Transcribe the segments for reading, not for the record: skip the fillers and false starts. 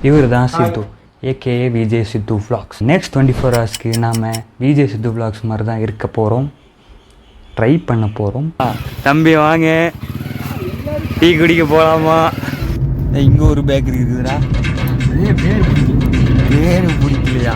இவர் தான் சித்து, ஏகேஏ விஜய் சித்து vlogs. Next 24 ஹவர்ஸ்க்கு நாம் விஜய் சித்து vlogs மாதிரி தான் இருக்க போகிறோம், ட்ரை பண்ண போகிறோம். தம்பி வாங்க, டீ குடிக்க போகலாமா? இங்கே ஒரு பேக்கரி இருக்குதுடா, பேரு பிடிக்கலையா?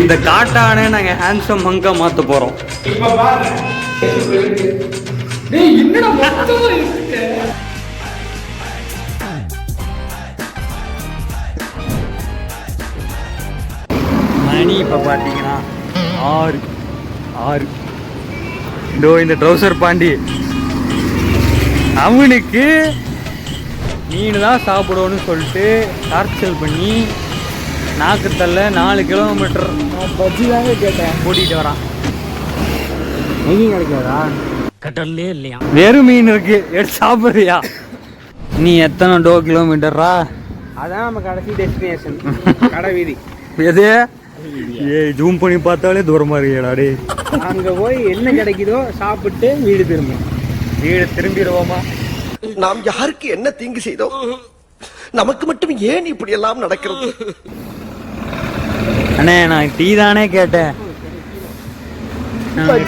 இந்த காட்டானே நாங்கள் ஹேண்ட்ஸம் மங்கா மாற்ற போகிறோம். மணி இப்போ பார்த்தீங்கன்னா 6. இதோ இந்த ட்ரௌசர் பாண்டி அவனுக்கு மீன் தான் சாப்பிடுவோன்னு சொல்லிட்டு டார்ச்சல் பண்ணி நாக்குத்தல்ல 4 கிலோமீட்டர் பஜ்ஜி தாங்க கேட்டேன் கூட்டிகிட்டு வரான். எங்கேயும் கிடைக்காதா? கடல்லே இல்லையா? வெறும் மீன் இருக்கு, எடுத்து சாப்பிட்றியா? நீ எத்தனை கிலோமீட்டரா? அதான் நம்ம கடைசி டெஸ்டினேஷன், கடை வீதி. எது? ஜூம் பண்ணி பார்த்தாலே தூரமாக இருக்கேடாடே. அங்கே போய் என்ன கிடைக்குதோ சாப்பிட்டு வீடு திரும்பிடுவோமா? நாம் யாருக்கு என்ன தீங்கு செய்தோம்? நமக்கு மட்டும் ஏன் இப்படி எல்லாம் நடக்கிறது? அண்ணே, நான் டீ தானே கேட்டேன். ஒரு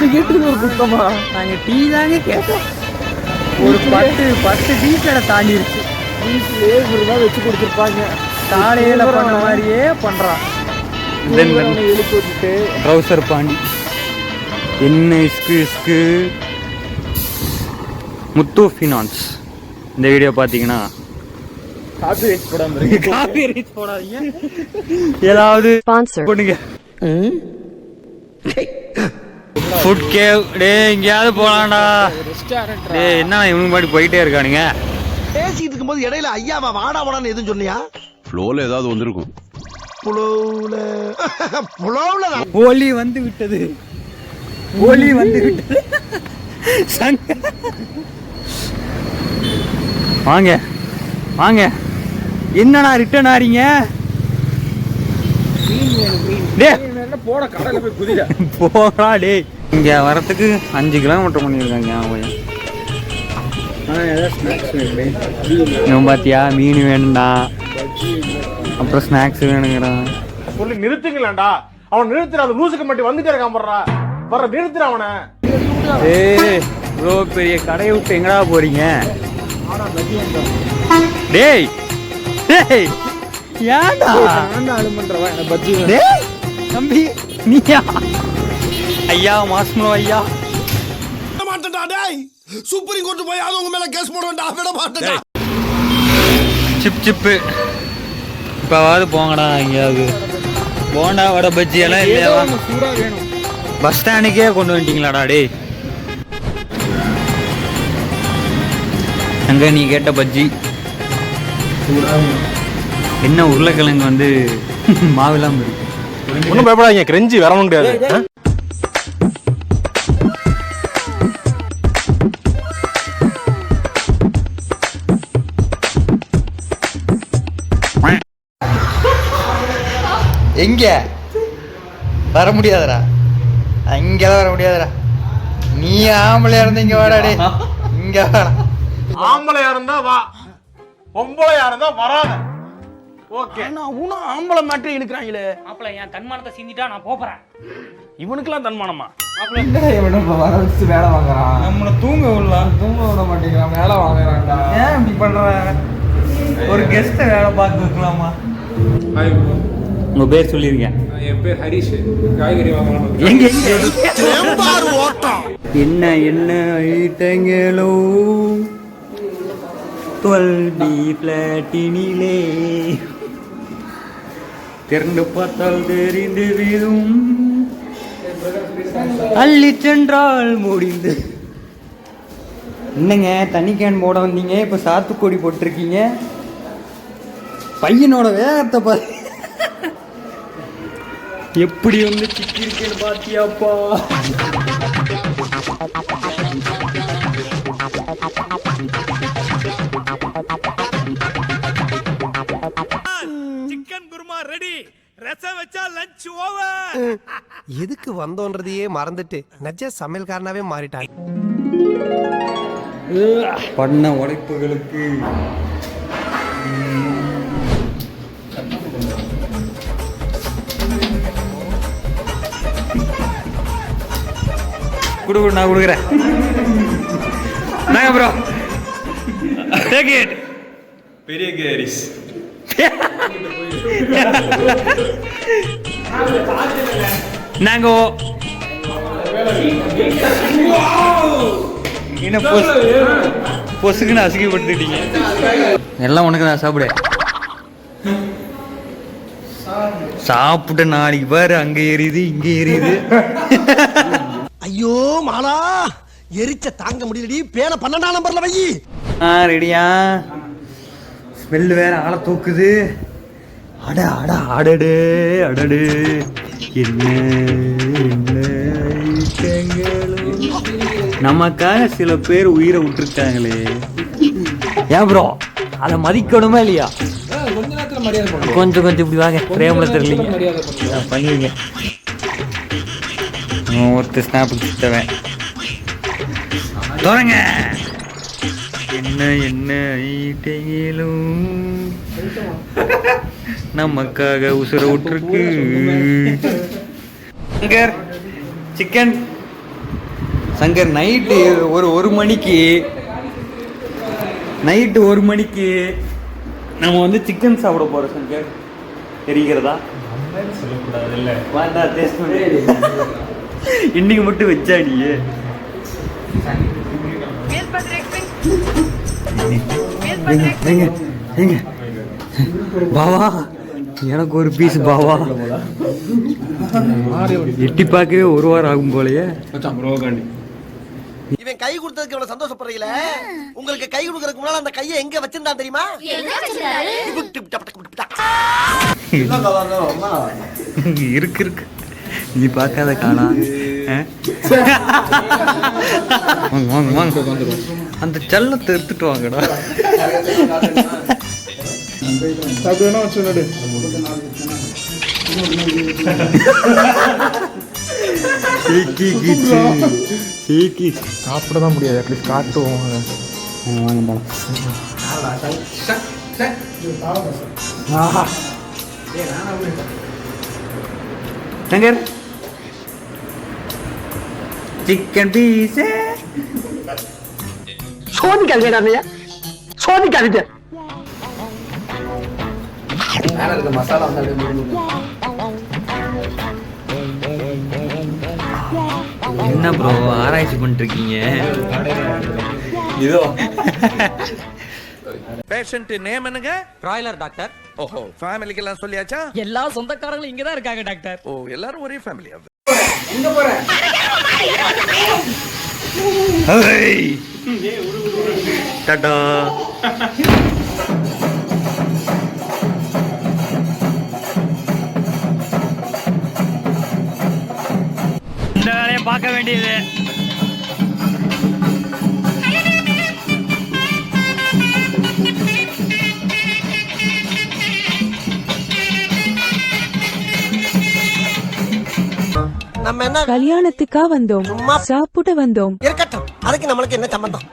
குத்தமா? நாங்கள் டீ தானே கேட்டோம். ஒரு 10 டீ கடை தாண்டி இருக்கு. வீட்டிலே இப்படிதான் வச்சு கொடுத்துருப்பாங்க. காலையில் பண்ண மாதிரியே பண்ணுறான். எழுப்பி விட்டுட்டு ட்ரௌசர் பாண்டி என்ன இஸ்கு முத்து ஃபினான்ஸ். இந்த வீடியோ பார்த்தீங்கன்னா காப்பி போடாதீங்க, ஏதாவது பண்ணுங்க. ஃபுட் கேவ் டே, எங்கேயாவது போலாம்டா. டே என்ன இவங்க மாதிரி போயிட்டே இருக்கானுங்க. பேசிட்டு இருக்கும்போது இடையில ஐயாவா வாடா வாடான்னு எதுவும் சொன்னியா? ஃப்ளோல ஏதாவது வந்திருக்கும். ஒலி வந்து விட்டது. வாங்க என்னண்ணா ரிட்டர்ன் ஆறீங்க? போட கடையில போய் குதிரை போடா டே. இங்க வரத்துக்கு 5 கிலோமீட்டர் பண்ணியிருக்காங்க. பாத்தியா, மீன் வேணும்டா, அப்புறம் ஸ்நாக்ஸ் வேணுங்கிறான். சொல்லி நிறுத்துங்களா? அவன் நிறுத்துற, அந்த லூசுக்கு மட்டும் வந்துட்டே இருக்கான். வர நிறுத்துற அவனை. ஏய் ப்ரோ, பெரிய கடையை விட்டு எங்கடா போறீங்க? டேய் டேய் ஏன்டா பஜ்ஜி தம்பி நீயா? ஐயா மாசம் ஐயா மாட்டேன்டா டேய், சுப்ரீம் கோர்ட் போய் அவங்க மேல கேஸ் போடுவேன்டா, விட மாட்டேன்டா. சிப்பு இப்போவாது போங்கடா, எங்கேயாவது போண்டா வடை பஜ்ஜி எல்லாம் இல்லையா? சூடா வேணும். பஸ் ஸ்டாண்டுக்கே கொண்டு வந்துட்டீங்களாடா டே. அங்க நீ கேட்ட பஜ்ஜி என்ன உருளைக்கிழங்கு வந்து மாவில்லாம இருக்கு. ஒன்றும் பயப்படாதீங்க, கிரெஞ்சி வரவும் கிடையாது. எங்க வர முடியாதடா, அங்கெல்லாம் வர முடியாதடா. நீ ஆம்பளையா இருந்த இங்க வாடாடே, இங்க வாடா. ஆம்பளையா இருந்தா வா, பொம்பளையா இருந்தா வராத. ஓகே, நான் ஊனா ஆம்பளை மாட்டே இழுக்கிறாங்களே. மாப்பிள்ள என் தன்மானத்தை சிந்திட்டா நான் போறேன். இவனுக்கெல்லாம் தன்மானமா? வர வச்சு வேலை வாங்குறான். நம்மள தூங்க விட மாட்டேங்கிறான், வேலை வாங்குறான்டா. ஏன் இப்படி பண்ற? ஒரு கெஸ்ட வேலை பார்த்து வைக்கலாமா? உங்க பேர் சொல்லிருங்க. என் பேர் ஹரிஷ், காய்கறி வாங்கலாம். என்ன என்ன ஐட்டங்களோ 12D பிளாட்டினிலே திறந்து பார்த்தால் தெரிந்து விடும், அள்ளி சென்றால் முடிந்து. என்னங்க தண்ணி கேன் போட வந்தீங்க, இப்போ சாத்துக்குடி போட்டிருக்கீங்க. பையனோட வேகத்தை பார்த்து எப்படி வந்து சிக்கிருக்கேன்னு பாத்தியாப்பா? சிக்கன் குருமா ரெடி, ரசம் வச்சா லஞ்ச் ஓவர். எதுக்கு வந்தோன்றதையே மறந்துட்டு நெஜ சமையல்காரனாவே மாறிட்டாங்க. பண்ண உழைப்புகளுக்கு கொடு, நான் கொடுக்குறேன். நாங்க ப்ரோ டேக் இட். பெரிய கேரிஸ். நாங்க என்ன பொசுக்குன்னு அசுகிப்படுத்திட்டீங்க. எல்லாம் உனக்கு நான் சாப்பிடு. சாப்பிட்ட நாளைக்கு பாரு, அங்க எரியுது இங்க எரியுது. ஐயோ மாலா, எரிச்ச தாங்க முடியலடி. பேன 12ஆம் நம்பர்ல வை. ரெடியா? ஸ்மெல் வேற ஆளை தூக்குது. அட அட அடடு அடடு. என்ன என்ன நமக்காக சில பேர் உயிரை விட்டுருக்காங்களே. ஏன் ப்ரோ அதை மதிக்கணுமா இல்லையா? கொஞ்ச நேரத்துல மரியாதை பண்ணுங்க. கொஞ்சம் இப்படி வாங்க, பிரேமில் தெரியலீங்க மரியாதை பண்ணுங்க. பண்ணுவீங்க. ஒருத்தர் ஸ்னாப்புக்கு சுத்தவன் தொடங்க. என்ன என்ன ஈட்டையிலும் நமக்காக உசுர விட்டுருக்கு. சங்கர் சிக்கன். சங்கர் நைட்டு ஒரு மணிக்கு நம்ம வந்து சிக்கன் சாப்பிட போறோம். சங்கர் தெரிகிறதா? சொல்லக்கூடாது இல்லை, வேண்டாம். டேஸ்ட் பண்ணி இன்னைக்கு மட்டும் வச்சா நீ பாவா, எனக்கு ஒரு பீஸ் பாவா. எட்டி பார்க்கவே ஒரு வாரம் ஆகும் போலயே. இவன் கை கொடுத்ததுக்கு இவ்வளவு சந்தோஷப்படுறீங்களே, உங்களுக்கு கை கொடுக்கறதுக்கு முன்னால அந்த கையை எங்க வச்சிருந்தான் தெரியுமா? இருக்கு நீ பார்க்காத காணா. அந்த செல்லத்தை எடுத்துட்டு வாங்கடா. சாப்பிடதான் முடியாது, அட்லீஸ்ட் காட்டுவோம். சங்கர் சிக்கன் பீஸ் சோதிக்காதீங்க, சோதிக்காதீங்க. மசாலா என்ன ப்ரோ ஆராய்ச்சி பண்ணிட்டு இருக்கீங்க? இதோ பேஷண்ட் நேம் என்னங்க? Broiler doctor. ஓஹோ, ஃபேமிலிக்கு எல்லாம் சொல்லியாச்சா? எல்லா சொந்தக்காரங்களும் இங்க தான் இருக்காங்க டாக்டர். ஓ, எல்லாரும் ஒரே ஃபேமிலியா? இங்க போறேன். டாடா. இந்த வேலையை பார்க்க வேண்டியது. நம்ம என்ன கல்யாணத்துக்கா வந்தோம், சாப்பிட வந்தோம். இருக்கட்டும், அதுக்கு நம்மளுக்கு என்ன சம்பந்தம்?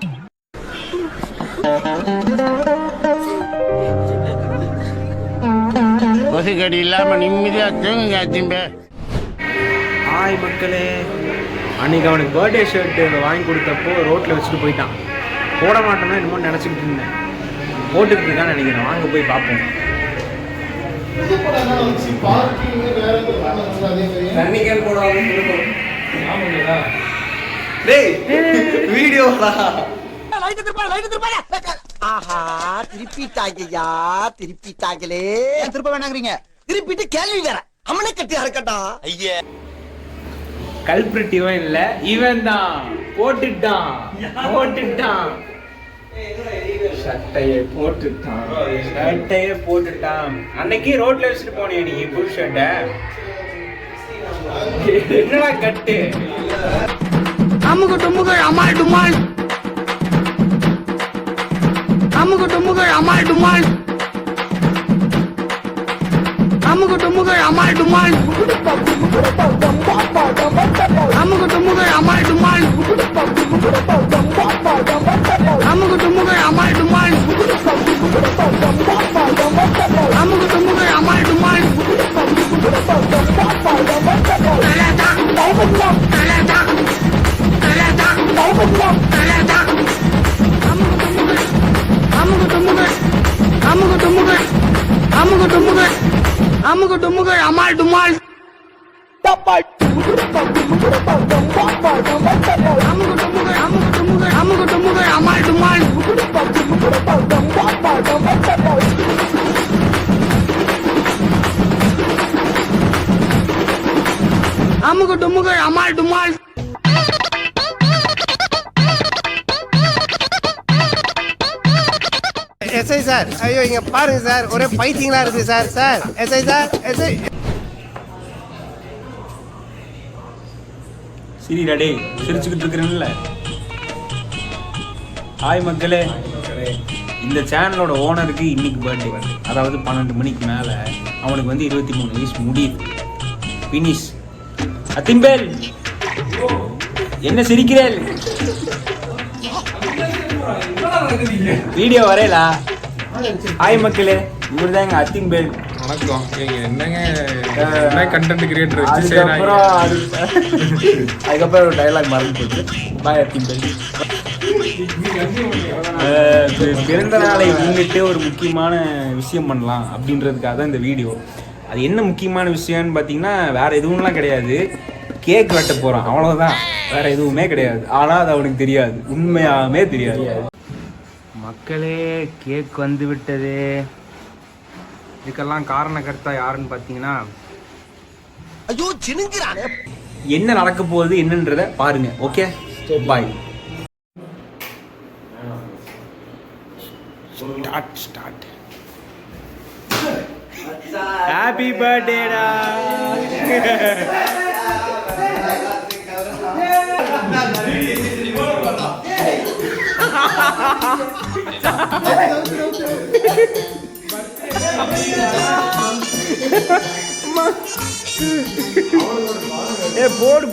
கொசுக்கடி இல்லாம நிம்மதியா தூங்குங்க. ஹாய் மக்களே, அன்னைக்கு அவனுக்கு பர்த்டே ஷர்ட் வாங்கி கொடுத்தப்போ ரோட்ல வச்சுட்டு போயிட்டான். போட மாட்டேன்னா என்னமோ நினைச்சுக்கிட்டு இருந்தேன். போட்டுக்கிட்டு இருக்கான்னு நினைக்கிறேன். வாங்க போய் பார்ப்போம். தண்ணிக்கல் போடாது. வீடியோடா. ஆஹா, திருப்பிட்டாங்கய்யா, திருப்பிட்டாங்களே. திருப்ப வேணாங்கிறீங்க? திருப்பிட்டு கேள்வி வேற. அம்மனை கட்டி அறக்கட்டா. ஐயா, கல்பிரிட் இவன் இல்ல, இவன் தான். போட்டுட்டான். சட்டையை போட்டுட்டான். அன்னைக்கு ரோட்ல வச்சுட்டு போனியா நீ புல் ஷர்ட்ட? என்னடா கட்டு? அமுகு டுமுகள் அமால் டுமால், அமுகு டுமுகள் அமால் டுமால், அமுகு எஸ்ஐ சார், ஐயோ இங்க பாருங்க சார், ஒரே பைத்தியங்களா இருக்கு sir. Sir SI sir, SI. சிரிடா டேய், சிரிச்சுக்கிட்டு இருக்கிறேன்ல. ஹாய் மக்களே, இந்த சேனலோட ஓனருக்கு இன்னைக்கு பர்த்டே. அதாவது 12 மணிக்கு மேலே அவனுக்கு வந்து 23 வயசு முடியுது. பினிஷ் அத்திம்பேல், என்ன சிரிக்கிறேன்? வீடியோ வரையலா? ஹாய் மக்களே, இவர் தான் எங்க அத்திம்பேல். வணக்கம். என்னங்க கண்டென்ட் கிரியேட்டர் அதுக்கப்புறம் ஒரு டைலாக் மறந்து போச்சு. பாய் அத்திம்பேல். பிறந்த நாளை முன்னிட்டு ஒரு முக்கியமான விஷயம் பண்ணலாம் அப்படின்றதுக்காக தான் இந்த வீடியோ. அது என்ன முக்கியமான விஷயம்னு பார்த்தீங்கன்னா வேற எதுவும்லாம் கிடையாது. கேக் வெட்ட போகிறான், அவ்வளோதான். வேற எதுவுமே கிடையாது. ஆனால் அது அவனுக்கு தெரியாது, உண்மையாகவே தெரியாது. மக்களே, கேக் வந்து விட்டது. இதுக்கெல்லாம் காரணக்கர்த்தா யாருன்னு பார்த்தீங்கன்னா, ஐயோ சினுங்கிறானே. என்ன நடக்க போகுது என்னன்றத பாருங்க. ஓகே, பாய். ஸ்டார்ட். ஹாப்பி பர்த்டேடா.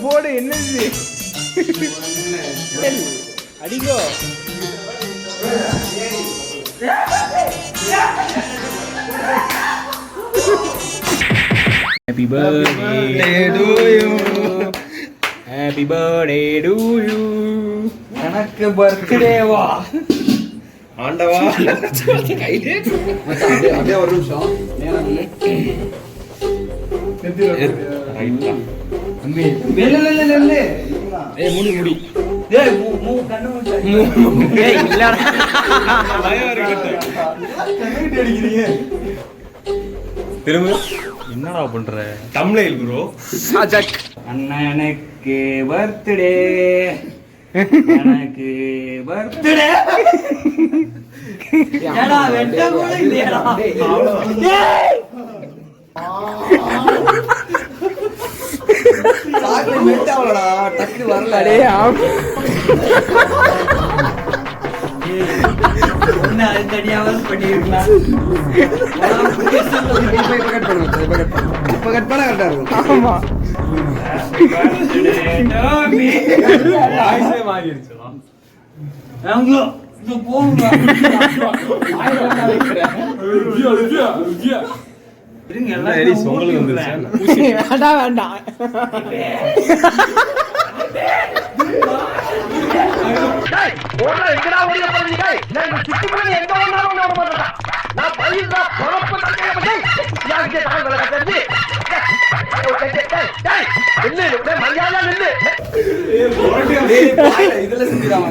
போடு என்னது அடிங்கோ. Happy birthday to you. Happy birthday to you. எனக்கு பர்த்டே வா ஆண்டவா. அப்படியே ஒரு நிமிஷம் முடி திரும்ப என்னடா பண்ற? தமிழில் ப்ரோ. அண்ணனுக்கு பர்த்டே, எனக்கு பர்த்டே. வெட்ட கூட இல்லையடா. டக்கு வரல. தனியாவது பண்ணிருக்கலாம். இப்ப கட் பண்ண கரெக்டா இருக்கும். ஆமா, வேண்டாம். இதுல செஞ்சிடாம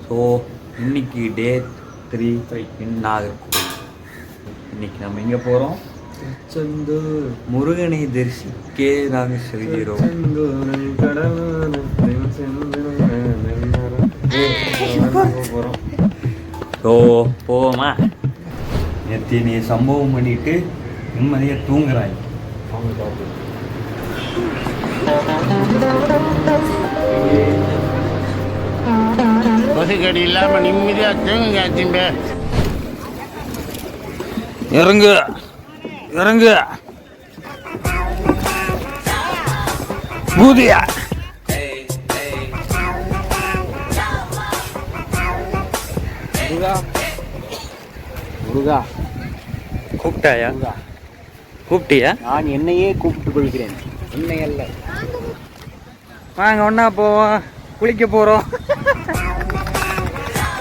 ஸோ இன்னைக்கு டே 3 நாகர்கோவில். இன்னைக்கு நம்ம எங்கே போகிறோம்? முருகனை தரிசிக்க நாங்கள் செல்கிறோம். ஸோ போவோமா? நேற்று நீ சம்பவம் பண்ணிட்டு நிம்மதியாக தூங்குறாங்க. அவங்க பார்ப்போம். கொசுக்கடி இல்லாம நிம்மதியா தூங்குங்க. இறங்கு இறங்கு பூதியா. முருகா கூப்பிட்டாயா? கூப்பிட்டியா? நான் என்னையே கூப்பிட்டு கொள்கிறேன், என்னை அல்ல. வாங்க ஒன்றா போவோம், குளிக்க போகிறோம்.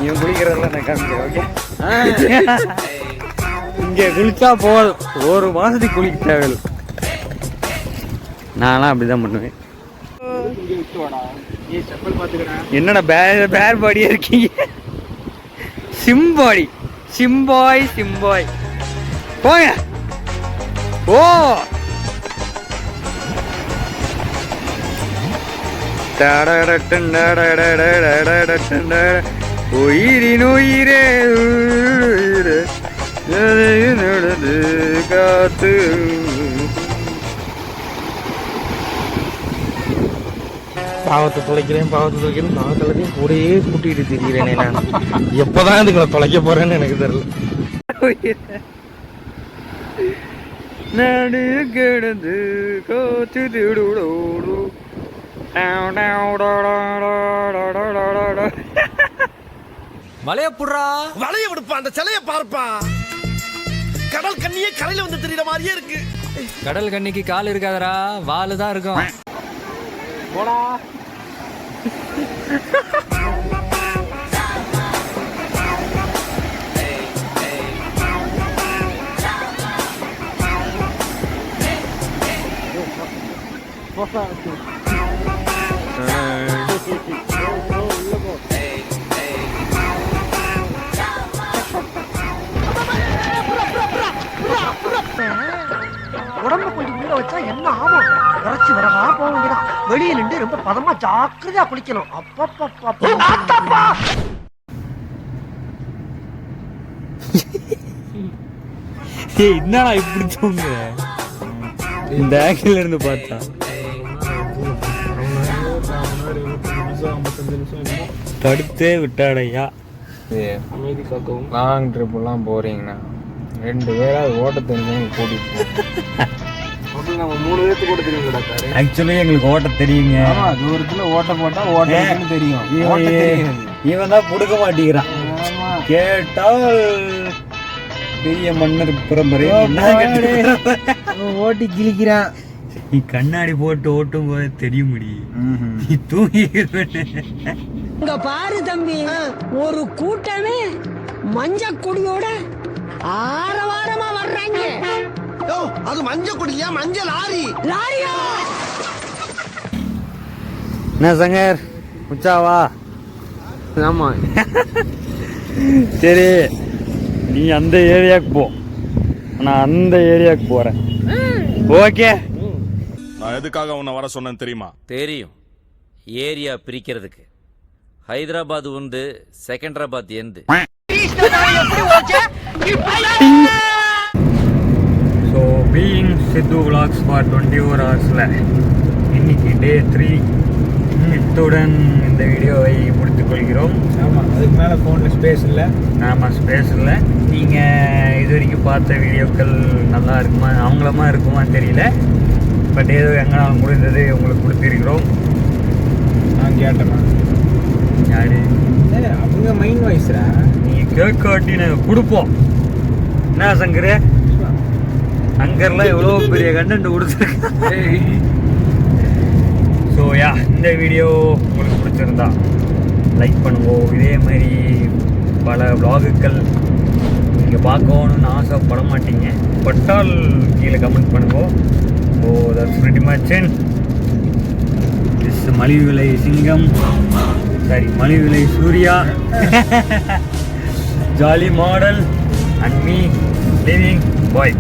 இவன் குளிக்கிறதெல்லாம் நான் காமிக்கிறேன். ஓகே, இங்கே குளிச்சா போதும், ஒரு மாதத்துக்கு குளிக்க தேவையில்லை. நான்லாம் அப்படி தான் பண்ணுவேன். என்னடா பேர் பாடியாக இருக்கீங்க? சிம்பாடி சிம்பாய் போங்க. ஓ உயிரின் உயிரே நடந்து காத்து. பாவத்தை தொலைக்கிறேன் பாவத்தையும் கூடயே கூட்டிகிட்டு திரிகிறேனே. நான் எப்போதான் இதுங்களை தொலைக்க போறேன்னு எனக்கு தெரியல. நடு கிடந்து காத்து திடுடோடு. வளைய புடுறா. வளைய விடுப்பா, அந்த சிலைய பார்ப்பா. கடல் கண்ணியே கரையில வந்து தெரியற மாதிரியே இருக்கு. கடல் கண்ணிக்கு கால் இருக்காதரா, வாலு தான் இருக்கும். போடா. உடம்பு கொஞ்சம் உள்ள வச்சா என்ன ஆகும்? உரைச்சி வரகா போக வேண்டியதான். வெளியே நின்று ரொம்ப பதமா ஜாக்கிரதையா குளிக்கணும். அப்பப்பா என்னடா இப்படி தூங்க? இந்த ஆங்கிள் இருந்து பார்த்தா தடுத்தே விட்டாடையா. அமைதி காக்கவும் லாங் ட்ரிப்லாம் போறீங்கன்னா 2 பேராவது ஓட்ட தெரிஞ்சவங்க கூட்டிட்டு போகும். நம்ம 3 பேருக்கு கூட தெரியும் கிடக்காரு. ஆக்சுவலி எங்களுக்கு ஓட்ட தெரியுங்க. தூரத்துல ஓட்ட போட்டா ஓட்டன்னு தெரியும். இவன் தான் கொடுக்க மாட்டேங்கிறான். கேட்டால் பெரிய மன்னர் பரம்பரை ஓட்டி கிழிக்கிறான். நீ கண்ணாடி போட்டு ஓட்டும் போது தெரிய முடியும். நீ தூங்கி இங்க பாரு தம்பி, ஒரு கூட்டமே மஞ்ச கொடியோட ஆரவாரமா வர்றாங்க. அது மஞ்ச கொடியா? மஞ்ச லாரியா? என்ன சங்கர் உச்சாவா? ஆமா. சரி, நீ அந்த ஏரியாவுக்கு போ, நான் அந்த ஏரியாவுக்கு போறேன். ஓகே. நான் எதுக்காக உன்னை வர சொன்னேன்னு தெரியுமா? தெரியும். ஏரியா பிரிக்கிறதுக்கு. ஹைதராபாத் உண்டு, செகண்டராபாத் எந்து. So being Siddhu vlogs for 24 ஹவர்ஸில் இன்னைக்கு டே 3. இத்துடன் இந்த வீடியோவை முடித்துக் கொள்கிறோம். ஆமாம், அதுக்கு மேலே ஃபோனில் ஸ்பேஸ் இல்லை. ஆமாம், ஸ்பேஸ் இல்லை. நீங்கள் இது வரைக்கும் பார்த்த வீடியோக்கள் நல்லா இருக்குமா, அவங்களமா இருக்குமான்னு தெரியல. பட் ஏதோ எங்களால் முடிந்தது உங்களுக்கு கொடுத்துருக்கிறோம். நான் கேட்டேன். யாரு? அவங்க மைண்ட் வாய்ஸ்ரா. நீங்கள் கேட்காட்டி நாங்கள் கொடுப்போம். என்ன சங்கரு, சங்கர்லாம் எவ்வளோ பெரிய கண்டென்ட் கொடுத்துருக்கேன். ஸோ யா, இந்த வீடியோ உங்களுக்கு பிடிச்சிருந்தா லைக் பண்ணுவோம். இதே மாதிரி பல vlogகள் நீங்கள் பார்க்கணுன்னு ஆசைப்பட மாட்டீங்க, பட்டால் கீழே கமெண்ட் பண்ணுவோம். Oh that's pretty much it. This மலிவு விலை சிங்கம், சாரி மலிவு விலை Suriya. Jolly model and me living bye.